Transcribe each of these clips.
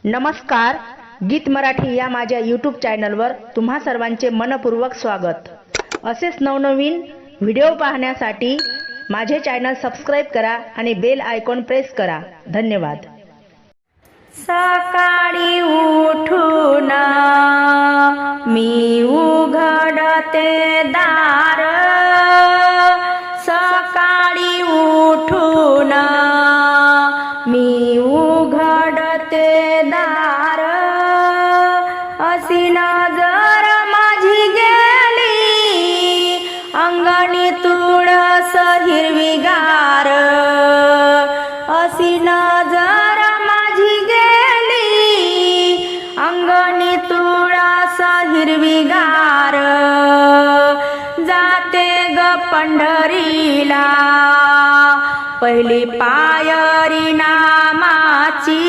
नमस्कार, गीत मराठी या माझ्या यूट्यूब चॅनलवर तुम्हा सर्वांचे मनपूर्वक स्वागत। असेच नवनवीन व्हिडिओ पाहण्यासाठी माझे चॅनल सबस्क्राइब करा आणि बेल आयकॉन प्रेस करा। धन्यवाद। सकाळी उठून मी उघडते दार, सकाळी उठून मी उघडते दार, अशी नजर माझी गेली अंगणी तुळस हिरवीगार, अशी नजर माझी गेली अंगणी तुळस हिरवीगार, जाते ग पंढरीला पहिली पायरी नामाची,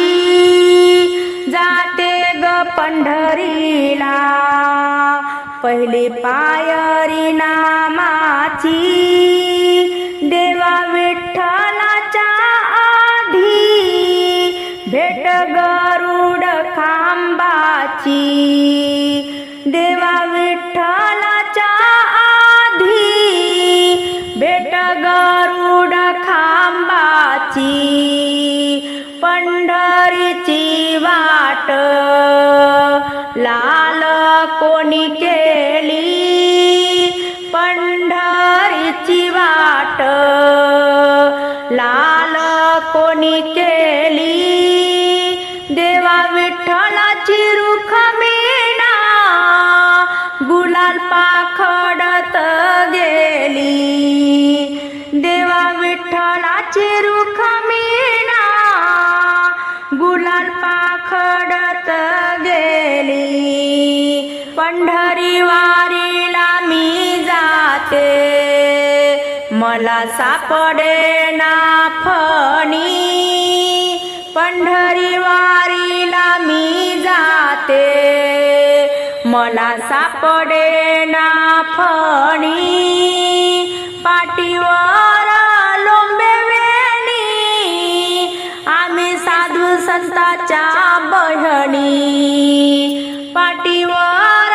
जाते ग पंढरीला पहिली पायरी नामाची, देवा विठ्ठलाच्या आधी भेट गरुड खांबाची, देवा विठ्ठलाच्या आधी भेट गरुड खांबाची, पंढरीची वाट लाल कोणी केली, पंढरीची वाट लाल कोणी केली, देवा विठ्ठलाची रुखमिणा गुलाल पाखडत गेली, देवा विठ्ठलाची रुखमिणा गुलाल पाखडत गेली, पंढरी वारीला मी जाते मला सापडे ना फणी, पंढरी वारीला मी जाते मला सापडे ना फणी, पाठीवर लोंबे वेणी आम्ही साधू संतांच्या बहिणी, पाठीवर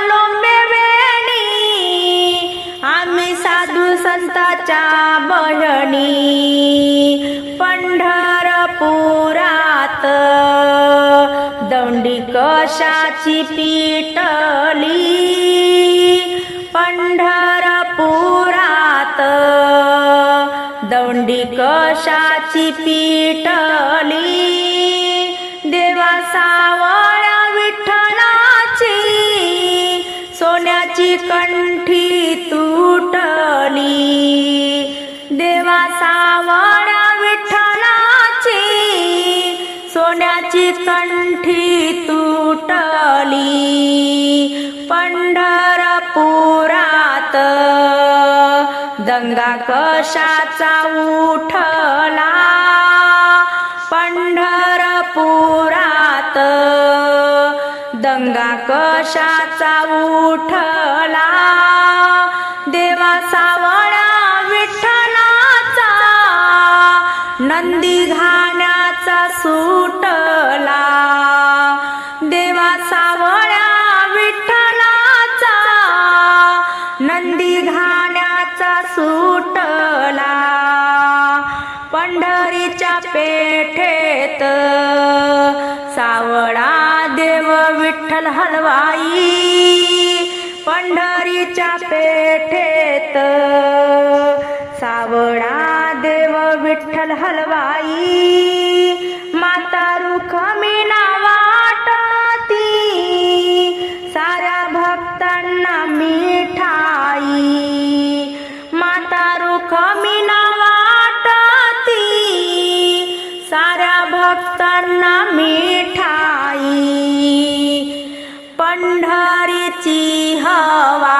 लोंबे वेणी आम्ही साधू संतांच्या बहिणी, पंढरपुरात दंडी कशाची पिटली, पंढरपुरात दंडी कशाची पिटली, देवा सावळ्या विठ्ठलाची सोन्याची कंठी तुटली, देवा सावळ्या विठ्ठलाची सोन्याची कंठी तुटली, पंढरपुरात दंगा कशाचा उठला, पंढरपुरात दंगा कशाचा उठला, देवा सावळ्या विठ्ठलाचा नंदी घाण्याचा सुटला, देवा सावळ्या विठ्ठलाचा नंदी घाण्याचा सुटला, पंढरीच्या पेठेत सावळा देव विठ्ठल हलवाई, पंढरीच्या पेठेत सावळा देव विठ्ठल हलवाई, माता रुक्मिणी वाटती साऱ्या भक्तांना मिठाई, माता रुक्मिणी वाटती साऱ्या भक्तांना मिठाई, पंढरीची हवा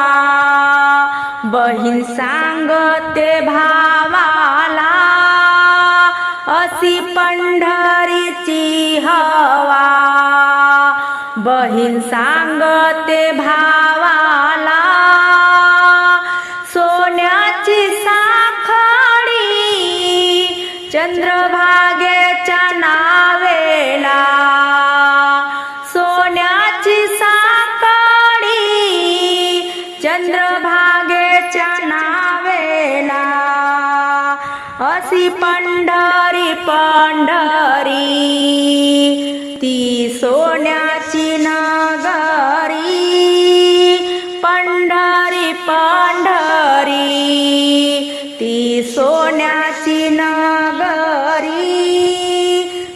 बहीण सांगते भावाला, अशी पंढरीची हवा बहीण सांगते भावाला, सोन्याची साखळी चंद्रभागेच्या नावेला, पंढरी ती सोन्याची नगरी पंढरी पंढरी ती सोन्याची नगरी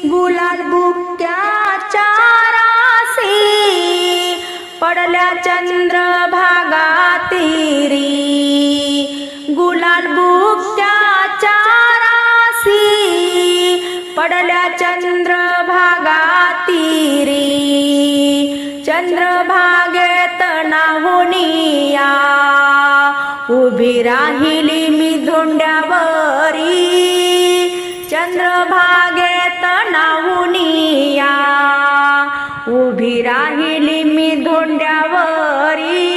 गुलाल बुक्याच्या राशी पडल्या चंद्रभागा तीरी गुलाल बुक्याच्या राशी पडल्या चंद्रभागा तीरी चंद्रभागेत नाहुनिया उभी राहिली मी धोंड्यावरी चंद्रभागेत नाहुनिया उभी राहिली मी धोंड्यावरी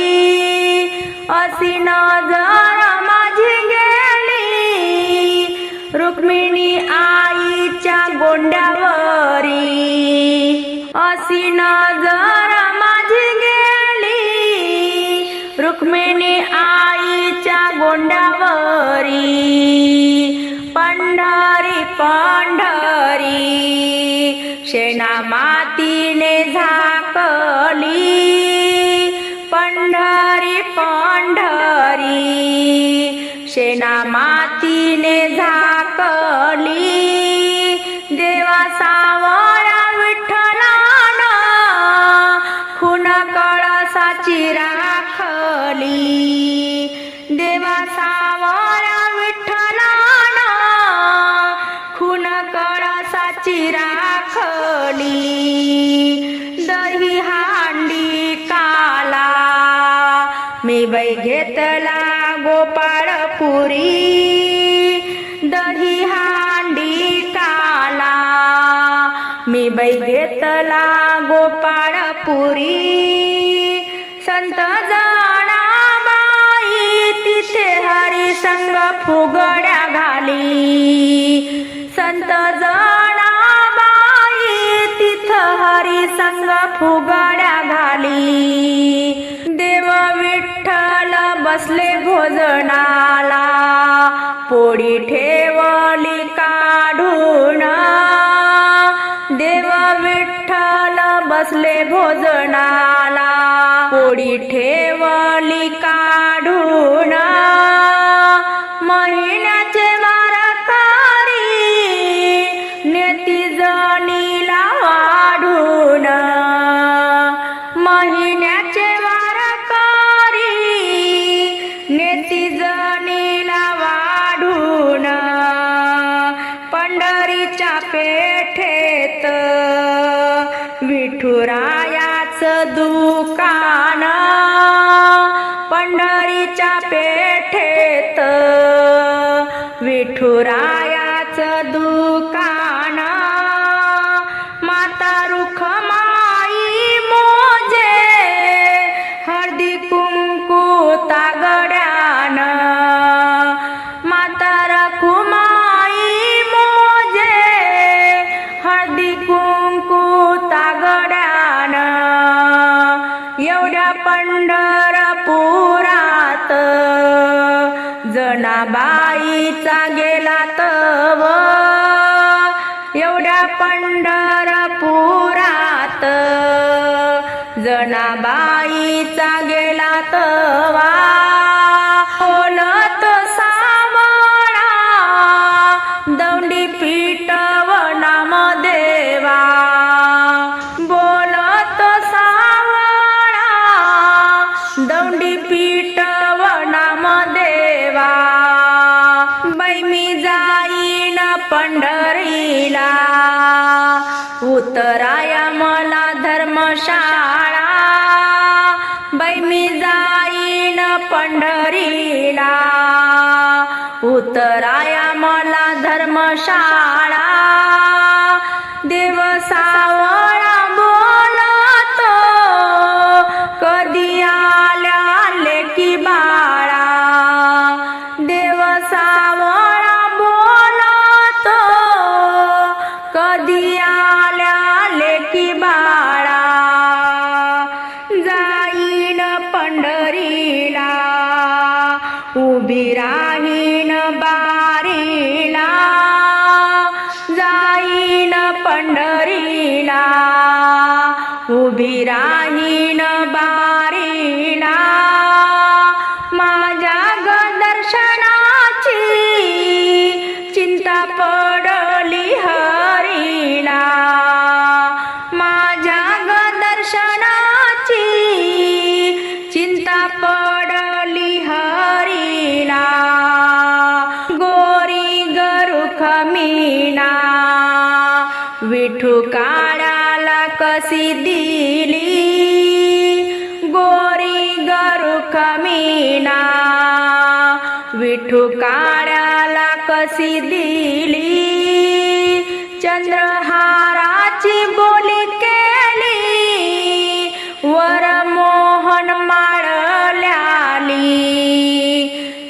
अशी नजर माझी गेली रुक्मिणी आईच्या गोंड्यावरी अशी नजर माझी गेली रुक्मिणी आईच्या गोंड्यावरी पंढरी पंढरी शेणा मातीने झाकली पंढरी पंढरी शेणा मातीने झाकली देवा सावळ्या विठ्ठलानं खून कळसाची राखली देवा सावळ्या विठ्ठलानं खून कळसाची राखली दही हांडी काला मी बाई घेतला गोपाळपुरी दही हांडी काला मी बाई घेतला गोपाळपुरी संत जनाबाई तिथे हरी संग फुगड्या घाली संत जनाबाई तिथं हरी संग फुगड्या घाली देव विठ्ठल बसले भोजनाला पोळी ठेवली काढून देव विठ्ठल बसले भोजनाला पोळी ठेवली काढून महिन्याचे वारकरी नेती जणीला वाढून महिन्याचे वारकरी नेती जणीला वाढून पंढरीच्या पेठेत विठुरायाचं दुकान पंढरीच्या पेठेत विठुरायाचं दुकान माता रुखमाई मोजे हळदी कुंकू तागड्यान माता रुखमाई मोजे हळदी कुंकू तागड्यान एवढ्या पंढरपुरात जनाबाईचा गेला तव एवढ्या पंढरपुरात जनाबाईचा गेला तवा बोलत सावळा दौंडी पिटव नामदेवा बोलत सावळा दौंडी पिटव नामदेवा बाई मी जाईन पंढरीला उतराया मला धर्मशाळा बाई मी जाईन पंढरीला उतराया मला धर्मशाळा देव सावळा बोलतो कधी आल्या लेकी बाळा देव सावळा बोलतो कधी आल्या लेकी बाळा जाईन पंढरीला उभी राहीन बारीला उभी राहीन बारीला माझ्या ग दर्शनाची चिंता पडली हरीला माझ्या ग दर्शनाची चिंता पडली हरीला गोरी गरुख मीना विठू काळाला कशी दिली गोरी गरुख मीना विठू काळाला कशी दिली चंद्रहाराची बोली केली वर मोहन माळल्याली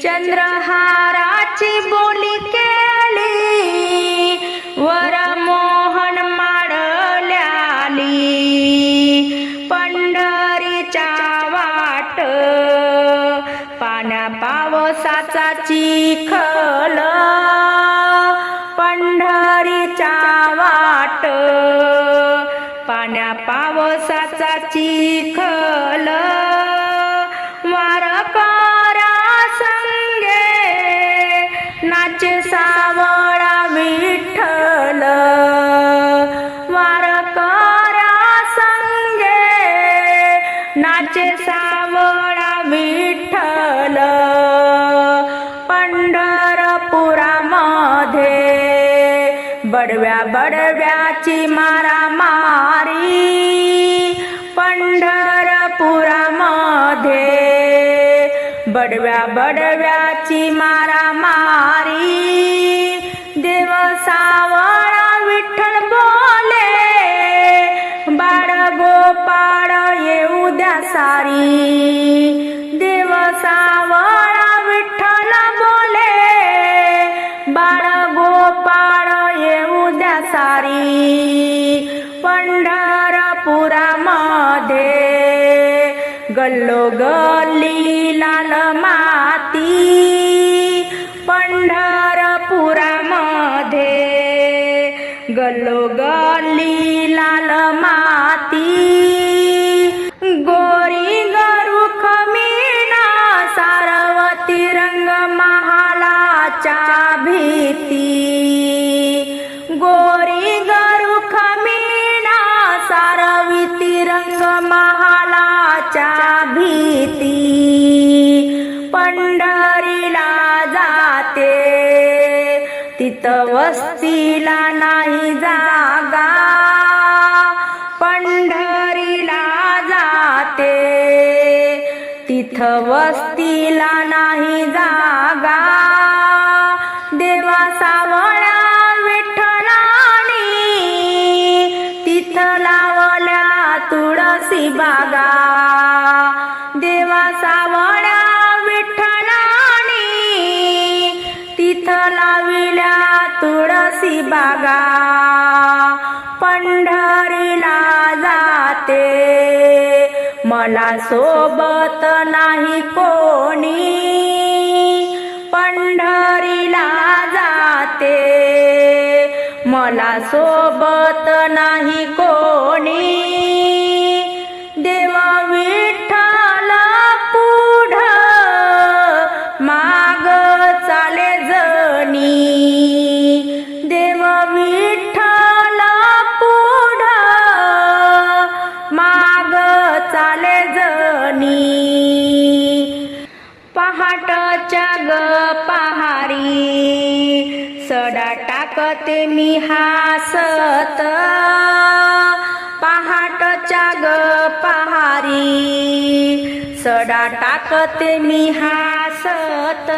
चंद्रहाराची बोली केली वर मोहन माळल्याली पंढरीच्या वाट पाण्या पावसाचा चिखल पंढरीच्या वाट पाण्या पावसाचा चिखल वारकऱ्या संगे नाचे सावळा विठ्ठल वारकऱ्या संगे नाचे सावळा विठ्ठल पंढरपुरामध्ये बडव्या बडव्याची मारामारी पंढरपुरामध्ये बडव्या बडव्याची मारामारी देव सावळा विठ्ठल बोले बाळ गोपाळ येऊ द्या सारी देव सावळा विठ्ठल बोले बाळ गोपाळ येऊ द्या सारी पंढरपुरामध्ये गल्लोगल्ली लाल माती पंढरपुरामध्ये गल्लोगल्ली लाल माती गोरी गरुख मीना सारवती रंग महालाच्या भीती गोरी गरुख मीना सारविती रंग महालाच्या भीती पंढरीला जाते तिथं वस्तीला नाही जागा पंढरीला जाते तिथं वस्तीला नाही जागा देवा सावळ्या विठ्ठलानी तिथं लावल्या तुळशी बागा देवा सावळ्या विठ्ठलानी तिथं लाविल्या तुळशी बागा पंढरीला जाते मला सोबत नाही कोणी पंढरीला जाते मला सोबत नाही कोणी देव विठ्ठल पुढं माग चाले जणी देव विठ्ठल पुढं माग चाले जणी पहाटच्या ग पहारी सडा टाकते मी हासत पहाटच्या ग पहारी सडा टाकते मी हासत